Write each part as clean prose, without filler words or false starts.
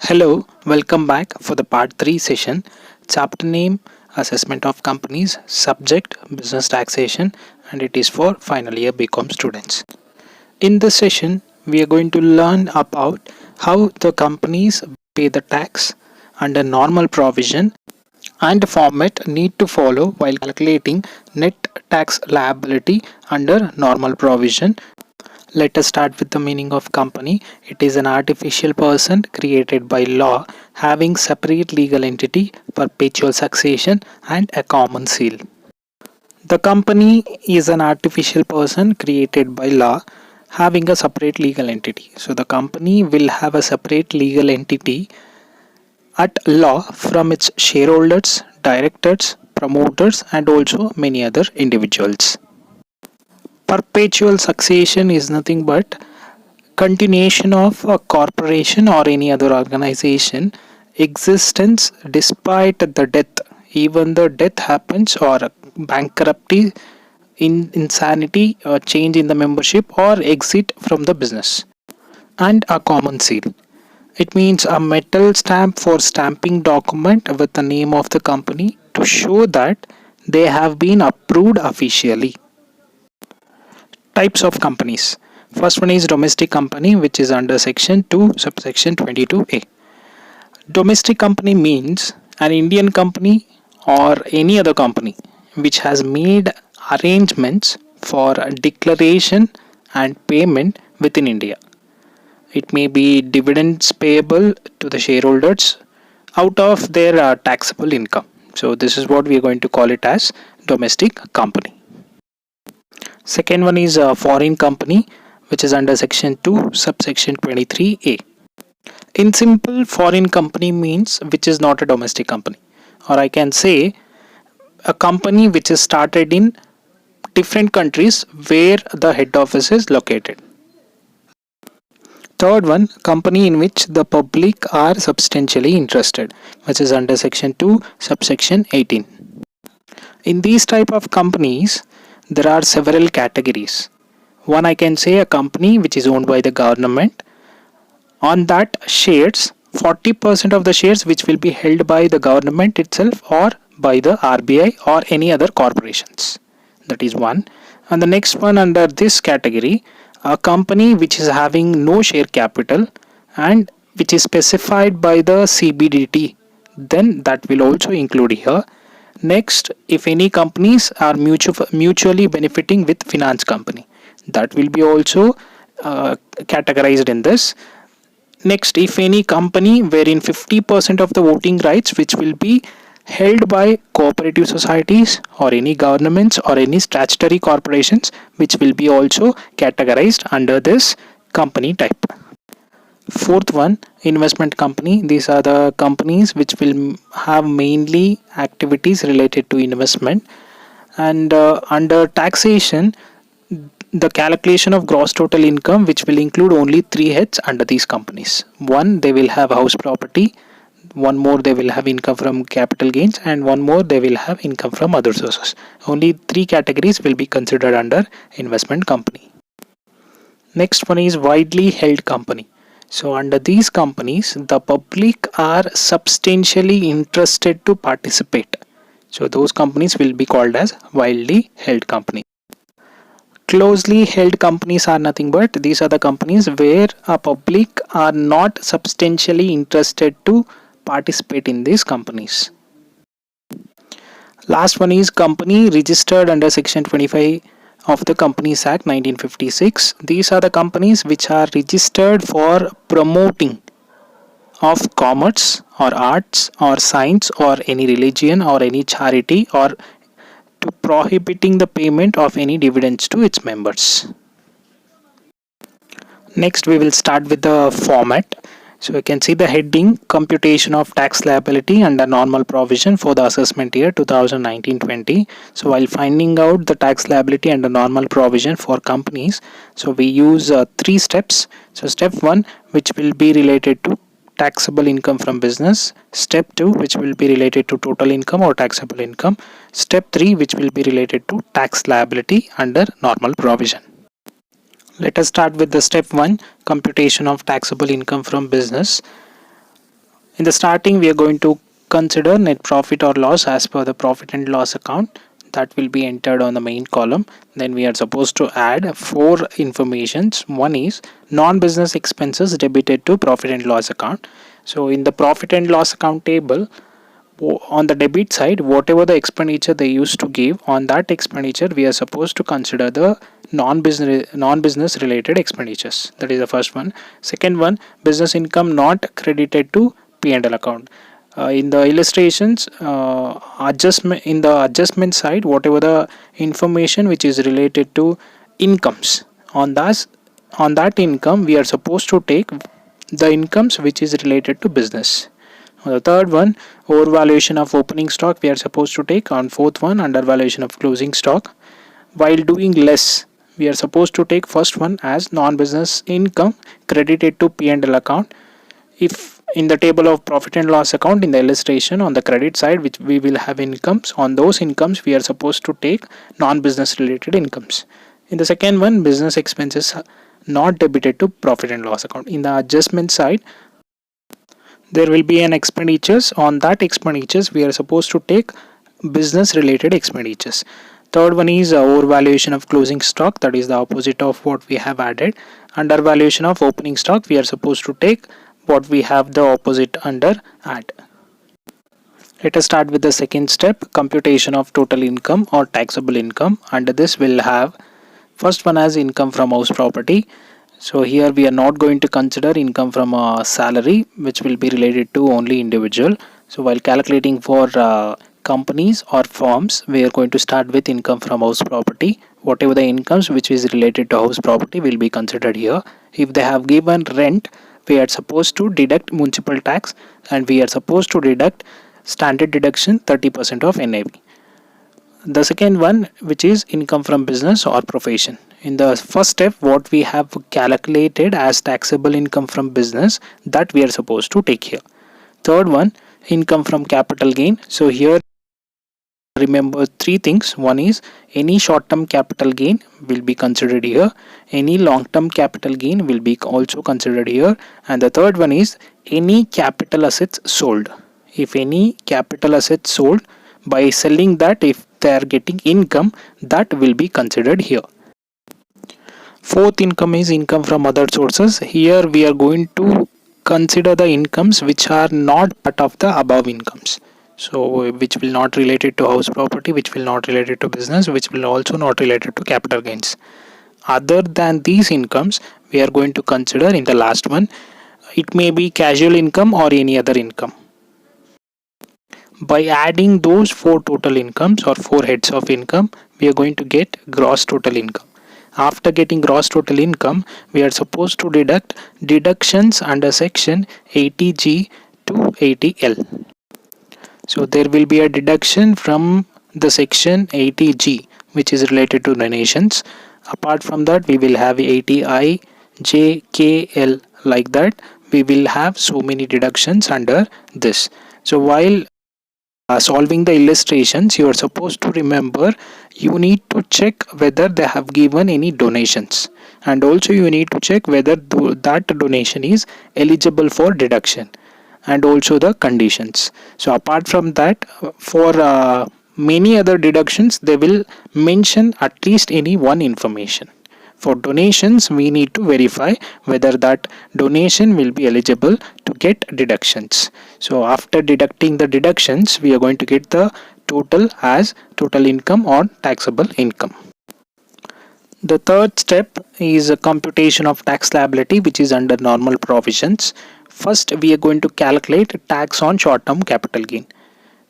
Hello, welcome back for the part 3 session. Chapter name Assessment of Companies, subject Business Taxation, and it is for final year BCom students. In this session, we are going to learn about how the companies pay the tax under normal provision and the format need to follow while calculating net tax liability under normal provision. Let us start with the meaning of company. It is an artificial person created by law having separate legal entity, perpetual succession and a common seal. The company is an artificial person created by law having a separate legal entity. So the company will have a separate legal entity at law from its shareholders, directors, promoters and also many other individuals. Perpetual succession is nothing but continuation of a corporation or any other organization existence despite the death, even the death happens or bankruptcy, insanity or change in the membership or exit from the business. And a common seal, it means a metal stamp for stamping document with the name of the company to show that they have been approved officially. Types of companies. First one is domestic company, which is under section 2 subsection 22a. Domestic company means an Indian company or any other company which has made arrangements for declaration and payment within India. It may be dividends payable to the shareholders out of their taxable income. So this is what we are going to call it as domestic company. Second one is a foreign company, which is under section 2 subsection 23a. In simple, foreign company means which is not a domestic company, or I can say a company which is started in different countries where the head office is located. Third one, company in which the public are substantially interested, which is under section 2 subsection 18. In these type of companies, there are several categories. One, I can say a company which is owned by the government. On that shares, 40% of the shares which will be held by the government itself or by the RBI or any other corporations. That is one. And the next one under this category, a company which is having no share capital and which is specified by the CBDT, then that will also include here. Next, if any companies are mutually benefiting with finance company, that will be also categorized in this. Next, if any company wherein 50% of the voting rights which will be held by cooperative societies or any governments or any statutory corporations, which will be also categorized under this company type. Fourth one, investment company. These are the companies which will have mainly activities related to investment. And under taxation, the calculation of gross total income, which will include only three heads under these companies. One, they will have house property. One more, they will have income from capital gains, and one more, they will have income from other sources. Only three categories will be considered under investment company. Next one is widely held company. So under these companies, the public are substantially interested to participate. So those companies will be called as widely held company. Closely held companies are nothing but these are the companies where a public are not substantially interested to participate in these companies. Last one is company registered under section 25 of the Companies Act 1956. These are the companies which are registered for promoting of commerce or arts or science or any religion or any charity or to prohibiting the payment of any dividends to its members. Next, we will start with the format. So you can see the heading computation of tax liability under normal provision for the assessment year 2019-20. So while finding out the tax liability under normal provision for companies, so we use three steps. So step 1, which will be related to taxable income from business. Step 2, which will be related to total income or taxable income. Step 3, which will be related to tax liability under normal provision. Let us start with the step 1, computation of taxable income from business. In the starting, we are going to consider net profit or loss as per the profit and loss account that will be entered on the main column. Then we are supposed to add four informations. One is non-business expenses debited to profit and loss account. So in the profit and loss account table, on the debit side, whatever the expenditure they used to give, on that expenditure we are supposed to consider the non-business related expenditures. That is the first one. Second one, business income not credited to P&L account. In the illustrations, adjustment in the adjustment side, whatever the information which is related to incomes, on that income we are supposed to take the incomes which is related to business. On the third one, overvaluation of opening stock we are supposed to take. On fourth one, undervaluation of closing stock. While doing less, we are supposed to take first one as non-business income credited to P&L account. If in the table of profit and loss account, in the illustration on the credit side, which we will have incomes, on those incomes we are supposed to take non-business related incomes. In the second one, business expenses not debited to profit and loss account. In the adjustment side, there will be an expenditures. On that expenditures we are supposed to take business related expenditures. Third one is overvaluation of closing stock, that is the opposite of what we have added. Undervaluation of opening stock, we are supposed to take what we have the opposite under add. Let us start with the second step, computation of total income or taxable income. Under this we'll have first one as income from house property. So here we are not going to consider income from a salary, which will be related to only individual. So while calculating for companies or firms, we are going to start with income from house property. Whatever the incomes which is related to house property will be considered here. If they have given rent, we are supposed to deduct municipal tax, and we are supposed to deduct standard deduction 30% of NAV. The second one, which is income from business or profession. In the first step, what we have calculated as taxable income from business, that we are supposed to take here. Third one, income from capital gain. So here remember three things. One is any short-term capital gain will be considered here, any long-term capital gain will be also considered here, and the third one is any capital assets sold. If any capital assets sold, by selling that, if they are getting income, that will be considered here. Fourth income is income from other sources. Here we are going to consider the incomes which are not part of the above incomes. So which will not related to house property, which will not related to business, which will also not related to capital gains. Other than these incomes, we are going to consider in the last one. It may be casual income or any other income. By adding those four total incomes or four heads of income, we are going to get gross total income. After getting gross total income, we are supposed to deduct deductions under section 80G to 80L. So there will be a deduction from the section 80G, which is related to donations. Apart from that, we will have 80I, J, K, L, like that. We will have so many deductions under this. So while solving the illustrations, you are supposed to remember, you need to check whether they have given any donations, and also you need to check whether that donation is eligible for deduction, and also the conditions. So apart from that, for many other deductions, they will mention at least any one information. For donations, we need to verify whether that donation will be eligible to get deductions. So after deducting the deductions, we are going to get the total as total income or taxable income. The third step is a computation of tax liability, which is under normal provisions. First, we are going to calculate tax on short-term capital gain.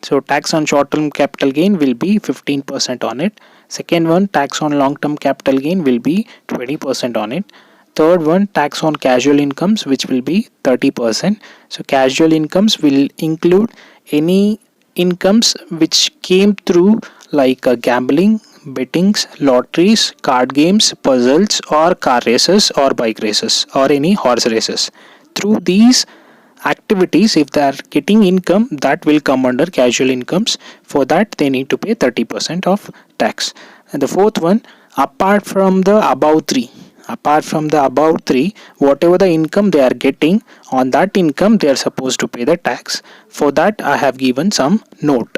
So tax on short-term capital gain will be 15% on it. Second one, tax on long-term capital gain will be 20% on it. Third one, tax on casual incomes, which will be 30%. So casual incomes will include any incomes which came through like gambling, bettings, lotteries, card games, puzzles, or car races or bike races or any horse races. Through these activities, if they are getting income, that will come under casual incomes. For that, they need to pay 30% of tax. And the fourth one, apart from the above three, apart from the above three, whatever the income they are getting, on that income they are supposed to pay the tax. For that I have given some note.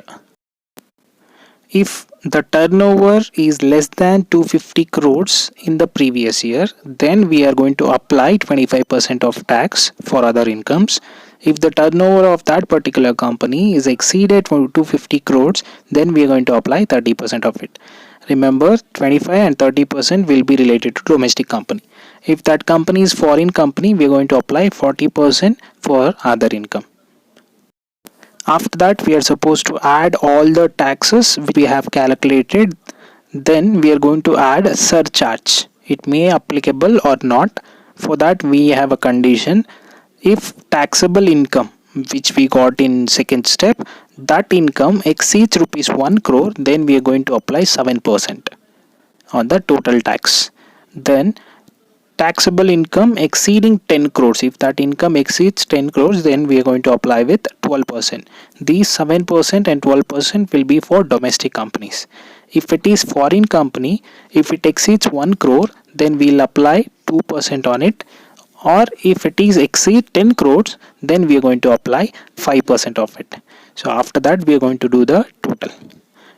If the turnover is less than 250 crores in the previous year, then we are going to apply 25% of tax for other incomes. If the turnover of that particular company is exceeded 250 crores, then we are going to apply 30% of it. Remember, 25 and 30% will be related to domestic company. If that company is foreign company, we are going to apply 40% for other income. After that, we are supposed to add all the taxes which we have calculated. Then we are going to add surcharge. It may applicable or not. For that, we have a condition. If taxable income which we got in second step, that income exceeds rupees 1 crore, then we are going to apply 7% on the total tax. Then taxable income exceeding 10 crores, if that income exceeds 10 crores, then we are going to apply with 12%. These 7% and 12% will be for domestic companies. If it is foreign company, if it exceeds 1 crore, then we'll apply 2% on it, or if it is exceed 10 crores, then we are going to apply 5% of it. So after that, we are going to do the total.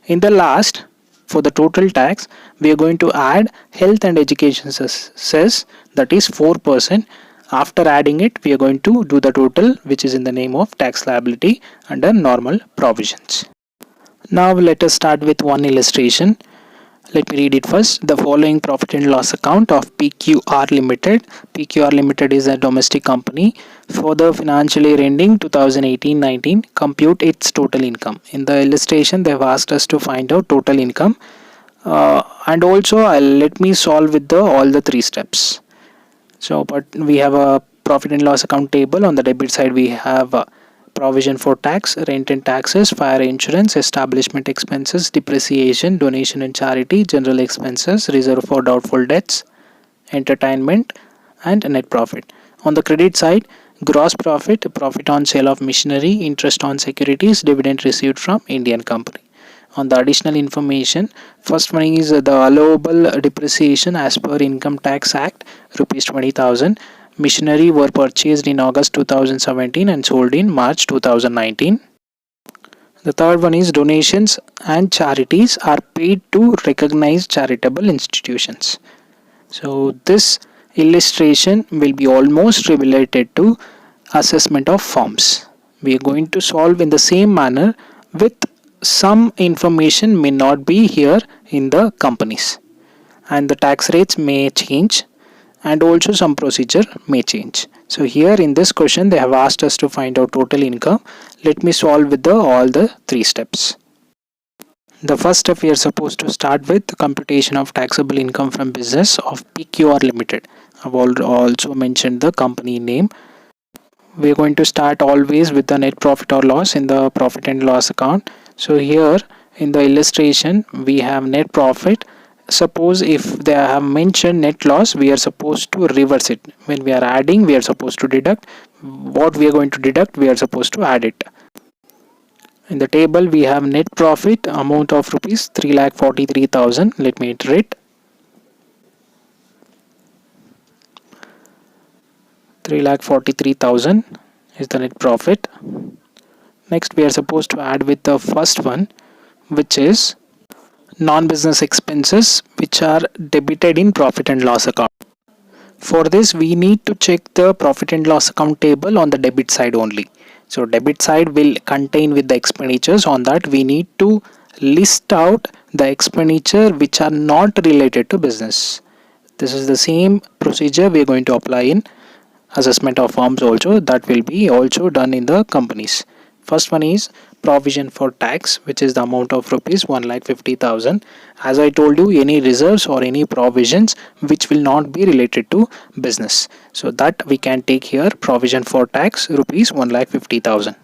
In the last, for the total tax, we are going to add health and education cess, that is 4%. After adding it, we are going to do the total, which is in the name of tax liability under normal provisions. Now let us start with one illustration. Let me read it first. The following profit and loss account of PQR Limited. PQR Limited is a domestic company. For the financial year ending 2018-19, compute its total income. In the illustration, they have asked us to find out total income. And also, let me solve with all the three steps. So, but we have a profit and loss account table. On the debit side, we have provision for tax, rent and taxes, fire insurance, establishment expenses, depreciation, donation and charity, general expenses, reserve for doubtful debts, entertainment, and net profit. On the credit side, gross profit, profit on sale of machinery, interest on securities, dividend received from Indian company. On the additional information, first one is the allowable depreciation as per Income Tax Act, rupees 20,000. Machinery were purchased in August 2017 and sold in March 2019. The third one is donations and charities are paid to recognized charitable institutions. So this illustration will be almost related to assessment of forms. We are going to solve in the same manner, with some information may not be here in the companies, and the tax rates may change, and also some procedure may change. So here in this question, they have asked us to find out total income. Let me solve with all the three steps. The first step, we are supposed to start with the computation of taxable income from business of PQR Limited. I've also mentioned the company name. We are going to start always with the net profit or loss in the profit and loss account. So here in the illustration, we have net profit. Suppose if they have mentioned net loss, we are supposed to reverse it. When we are adding, we are supposed to deduct. What we are going to deduct, we are supposed to add it. In the table, we have net profit amount of rupees 3,43,000. Let me iterate. 3,43,000 is the net profit. Next, we are supposed to add with the first one, which is non-business expenses, which are debited in profit and loss account. For this, we need to check the profit and loss account table on the debit side only. So debit side will contain with the expenditures. On that, we need to list out the expenditure which are not related to business. This is the same procedure we are going to apply in assessment of firms also. That will be also done in the companies. First one is provision for tax, which is the amount of rupees 1,50,000. As I told you, any reserves or any provisions which will not be related to business, so that we can take here provision for tax rupees 1,50,000.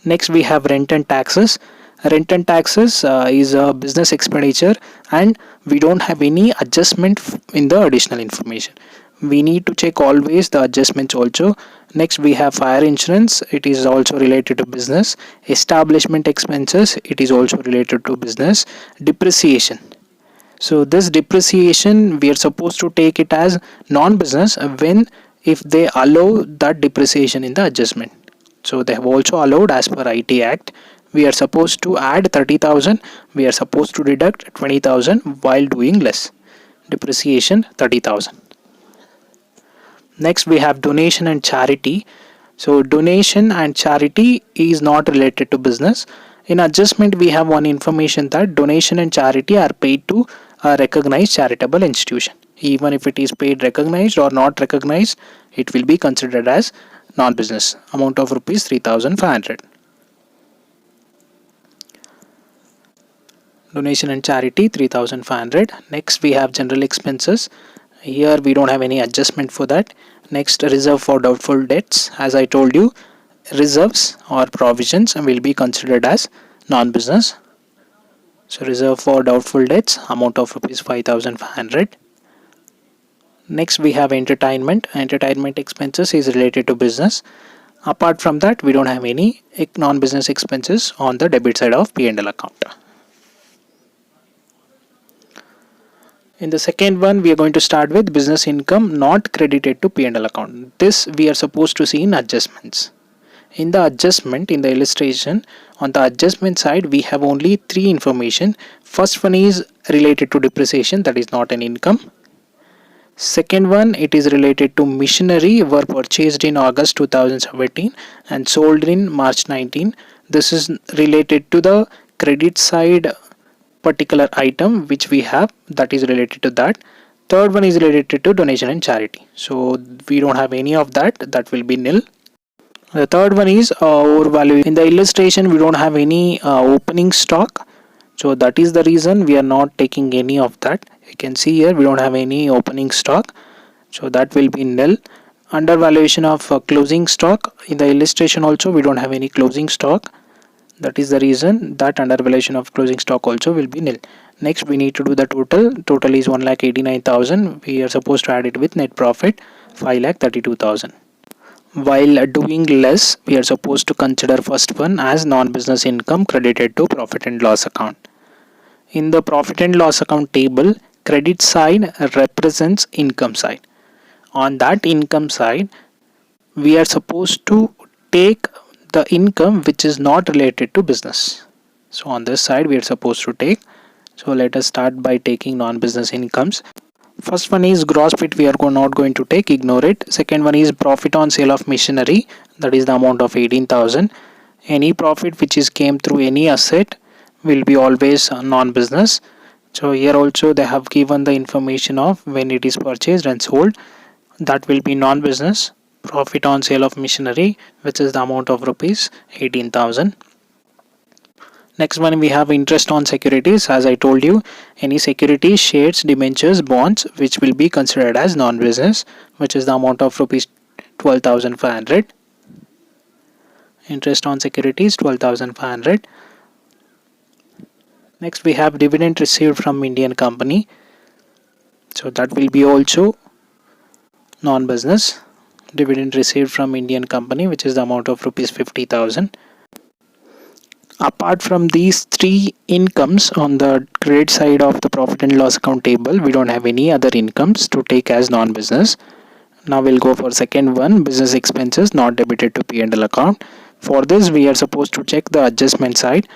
Next, we have rent and taxes. Rent and taxes is a business expenditure, and we don't have any adjustment in the additional information. We need to check always the adjustments also. Next, we have fire insurance. It is also related to business. Establishment expenses, it is also related to business. Depreciation, So this depreciation we are supposed to take it as non-business when if they allow that depreciation in the adjustment. So they have also allowed as per IT Act. We are supposed to add 30,000. We are supposed to deduct 20,000 while doing less. Depreciation 30,000. Next we have donation and charity. So donation and charity is not related to business. In adjustment we have one information that donation and charity are paid to a recognized charitable institution. Even if it is paid recognized or not recognized, it will be considered as non-business. Amount of rupees 3,500. Donation and charity 3,500. Next we have general expenses. Here we don't have any adjustment for that. Next, reserve for doubtful debts. As I told you, reserves or provisions will be considered as non-business. So reserve for doubtful debts, amount of rupees 5,500. Next we have entertainment. Entertainment expenses is related to business. Apart from that, we don't have any non-business expenses on the debit side of P&L account. In the second one, we are going to start with business income not credited to P&L account. This we are supposed to see in adjustments. In the adjustment, in the illustration, on the adjustment side, we have only three information. First one is related to depreciation, that is not an income. Second one, it is related to machinery were purchased in August 2017 and sold in March 19. This is related to the credit side particular item which we have, that is related to that. Third one is related to donation and charity. So we don't have any of that. That will be nil. The third one is overvalue. In the illustration, we don't have any opening stock. So that is the reason we are not taking any of that. You can see here we don't have any opening stock. So that will be nil. Undervaluation of closing stock. In the illustration also, we don't have any closing stock. That is the reason that undervaluation of closing stock also will be nil. Next we need to do the total. Total is 1,89,000. We are supposed to add it with net profit 5,32,000. While doing less, we are supposed to consider first one as non-business income credited to profit and loss account. In the profit and loss account table, credit side represents income side. On that income side, we are supposed to take the income which is not related to business. So on this side we are supposed to take. So let us start by taking non-business incomes. First one is gross profit, we are not going to take, ignore it. Second one is profit on sale of machinery, that is the amount of 18,000. Any profit which is came through any asset will be always non-business. So here also they have given the information of when it is purchased and sold, that will be non-business. Profit on sale of machinery, which is the amount of rupees 18,000. Next one we have interest on securities. As I told you, any securities, shares, debentures, bonds which will be considered as non-business, which is the amount of rupees 12,500. Interest on securities 12,500. Next we have dividend received from Indian company. So that will be also non-business. Dividend received from Indian company, which is the amount of rupees 50,000. Apart from these three incomes on the credit side of the profit and loss account table, we don't have any other incomes to take as non-business. Now we'll go for second one, business expenses not debited to P&L account. For this we are supposed to check the adjustment side.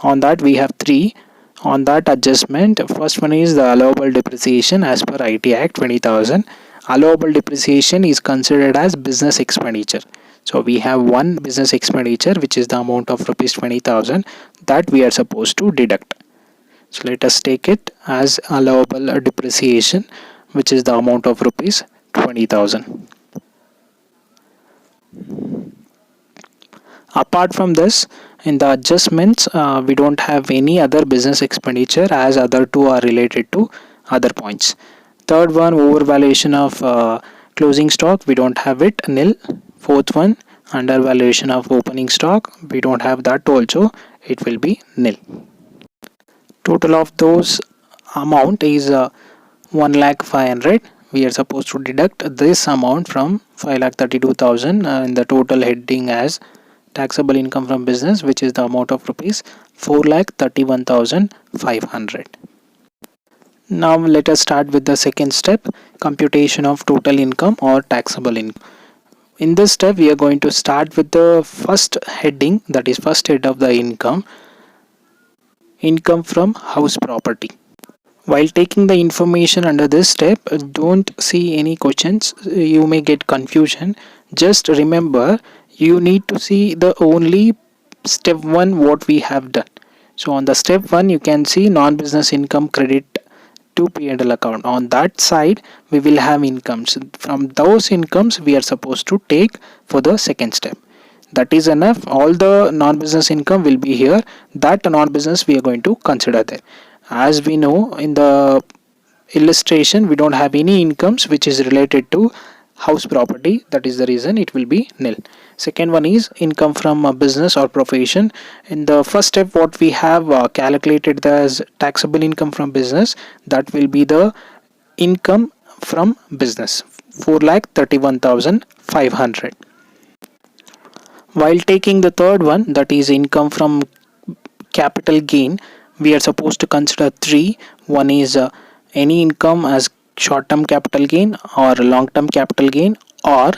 On that we have three. On that adjustment, first one is the allowable depreciation as per IT Act 20,000. Allowable depreciation is considered as business expenditure. So we have one business expenditure which is the amount of rupees 20,000 that we are supposed to deduct. So let us take it as allowable depreciation, which is the amount of rupees 20,000. Apart from this, in the adjustments, we don't have any other business expenditure, as other two are related to other points. Third one, overvaluation of closing stock, we don't have it, nil. Fourth one, undervaluation of opening stock, we don't have that also, it will be nil. Total of those amount is 1,05,000. We are supposed to deduct this amount from 5,32,000 in the total heading as taxable income from business, which is the amount of rupees 4,31,500. Now let us start with the second step, computation of total income or taxable income. In this step we are going to start with the first heading, that is first head of the income from house property. While taking the information under this step, don't see any questions, you may get confusion. Just remember, you need to see the only step 1 what we have done. So on the step 1 you can see non-business income credit to P&L account. On that side we will have incomes. From those incomes we are supposed to take for the second step. That is enough. All the non-business income will be here. That non-business we are going to consider there. As we know in the illustration, we don't have any incomes which is related to house property. That is the reason it will be nil. Second one is income from a business or profession. In the first step what we have calculated as taxable income from business, that will be the income from business, 4,31,500. While taking the third one, that is income from capital gain, we are supposed to consider three. One is any income as short-term capital gain or long-term capital gain, or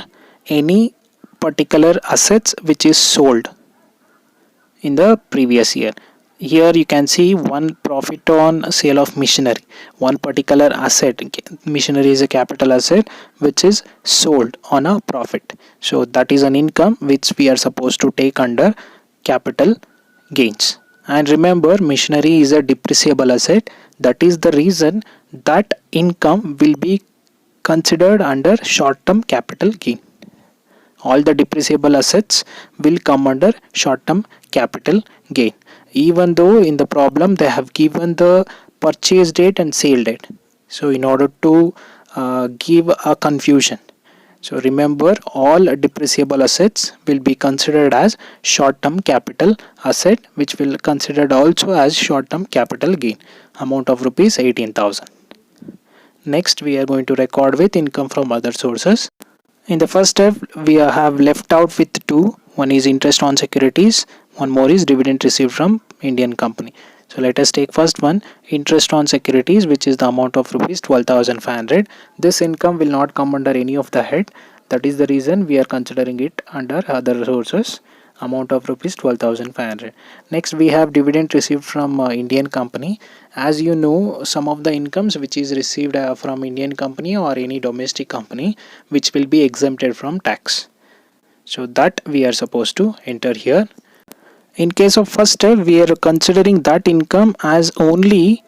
any particular assets which is sold in the previous year. Here you can see one profit on sale of machinery. One particular asset, machinery is a capital asset which is sold on a profit. So that is an income which we are supposed to take under capital gains. And remember, machinery is a depreciable asset. That is the reason that income will be considered under short-term capital gain. All the depreciable assets will come under short-term capital gain, even though in the problem they have given the purchase date and sale date. So in order to give a confusion, so remember, all depreciable assets will be considered as short-term capital asset, which will considered also as short-term capital gain, amount of rupees 18,000. Next we are going to record with income from other sources. In the first step we have left out with two. One is interest on securities, one more is dividend received from Indian company. So let us take first one, interest on securities, which is the amount of rupees 12,500. This income will not come under any of the head. That is the reason we are considering it under other sources, amount of rupees 12,500. Next we have dividend received from Indian company. As you know, some of the incomes which is received from Indian company or any domestic company, which will be exempted from tax. So that we are supposed to enter here. In case of first step, we are considering that income as only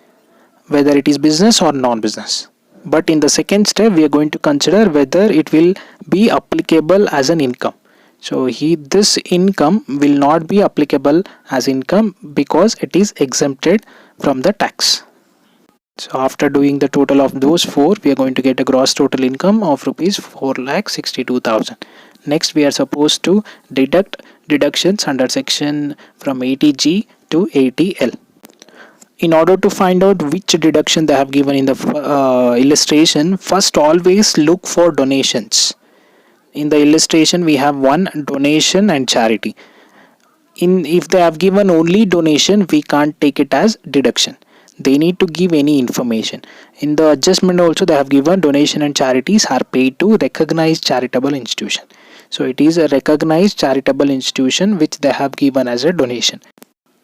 whether it is business or non-business. But in the second step, we are going to consider whether it will be applicable as an income. So this income will not be applicable as income because it is exempted from the tax. So after doing the total of those four, we are going to get a gross total income of rupees 4,62,000. Next we are supposed to deduct deductions under section from 80G to 80L. In order to find out which deduction they have given in the illustration, first always look for donations. In the illustration we have one, donation and charity. If they have given only donation, we can't take it as deduction. They need to give any information. In the adjustment also they have given donation and charities are paid to recognized charitable institution. So it is a recognized charitable institution which they have given as a donation.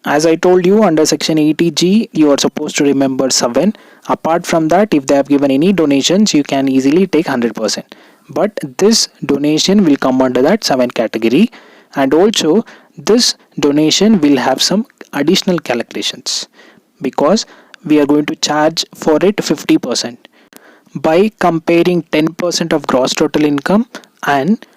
As I told you, under section 80G you are supposed to remember 7. Apart from that, if they have given any donations, you can easily take 100%. But this donation will come under that 7 category, and also this donation will have some additional calculations because we are going to charge for it 50% by comparing 10% of gross total income and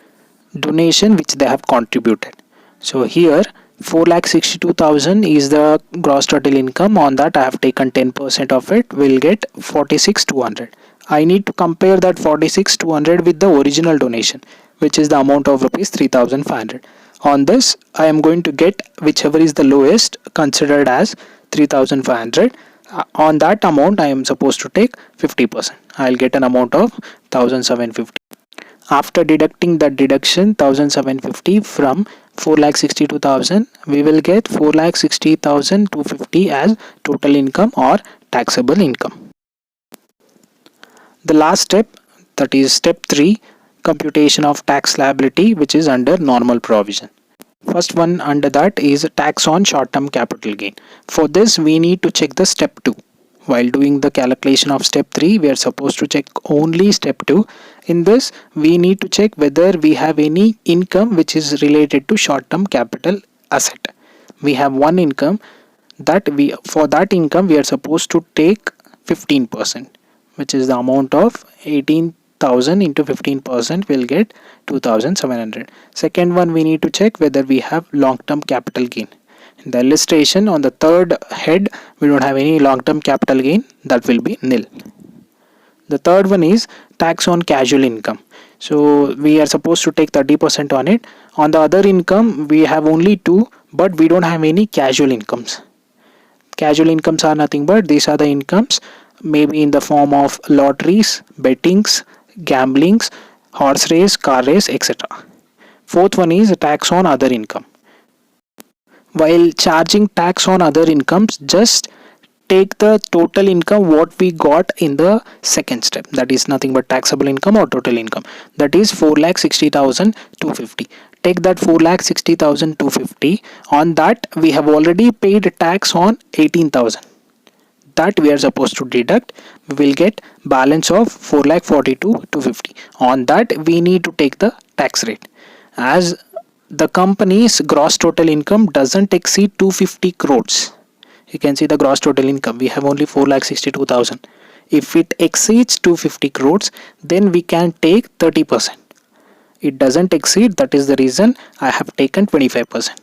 donation which they have contributed. So here 4,62,000 is the gross total income. On that I have taken 10% of it, will get 46,200. I need to compare that 46,200 with the original donation, which is the amount of rupees 3,500. On this I am going to get whichever is the lowest, considered as 3,500. On that amount I am supposed to take 50%. I will get an amount of 1,750. After deducting that deduction 1,750 from 4,62,000, we will get 4,60,250 as total income or taxable income. The last step, that is step 3, computation of tax liability, which is under normal provision. First one under that is tax on short-term capital gain. For this we need to check the step 2. While doing the calculation of step 3, we are supposed to check only step 2. In this, we need to check whether we have any income which is related to short-term capital asset. We have one income that for that income we are supposed to take 15%, which is the amount of 18,000 into 15% will get 2,700. Second one, we need to check whether we have long-term capital gain. In the illustration on the third head, we don't have any long-term capital gain, that will be nil. The third one is tax on casual income. So we are supposed to take 30% on it. On the other income, we have only 2, but we don't have any casual incomes. Casual incomes are nothing but these are the incomes, maybe in the form of lotteries, bettings, gamblings, horse race, car race, etc. Fourth one is tax on other income. While charging tax on other incomes, just take the total income what we got in the second step, that is nothing but taxable income or total income, that is 4,60,250. Take that 4,60,250. On that we have already paid tax on 18,000, that we are supposed to deduct. We will get balance of 4,42,250. On that we need to take the tax rate. As the company's gross total income doesn't exceed 250 crores, you can see the gross total income, we have only 4,62,000. If it exceeds 250 crores, then we can take 30%. It doesn't exceed, that is the reason I have taken 25%.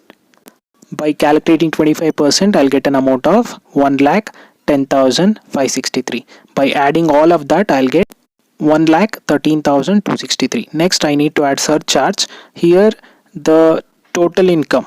By calculating 25%, I'll get an amount of 1,10,563. By adding all of that, I'll get 1,13,263. Next, I need to add surcharge. Here, the total income,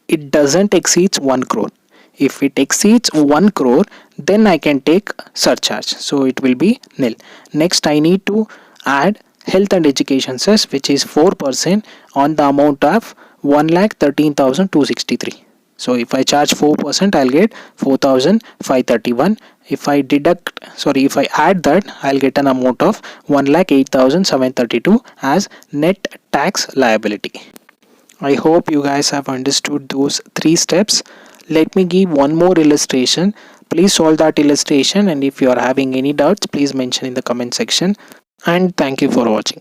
it doesn't exceed 1 crore. If it exceeds 1 crore, then I can take surcharge. So it will be nil. Next, I need to add health and education cess, which is 4% on the amount of 1,13,263. So if I charge 4%, I'll get 4,531. If I add that, I'll get an amount of 1,08,732 as net tax liability. I hope you guys have understood those 3 steps. Let me give one more illustration. Please solve that illustration, and if you are having any doubts, please mention in the comment section. And thank you for watching.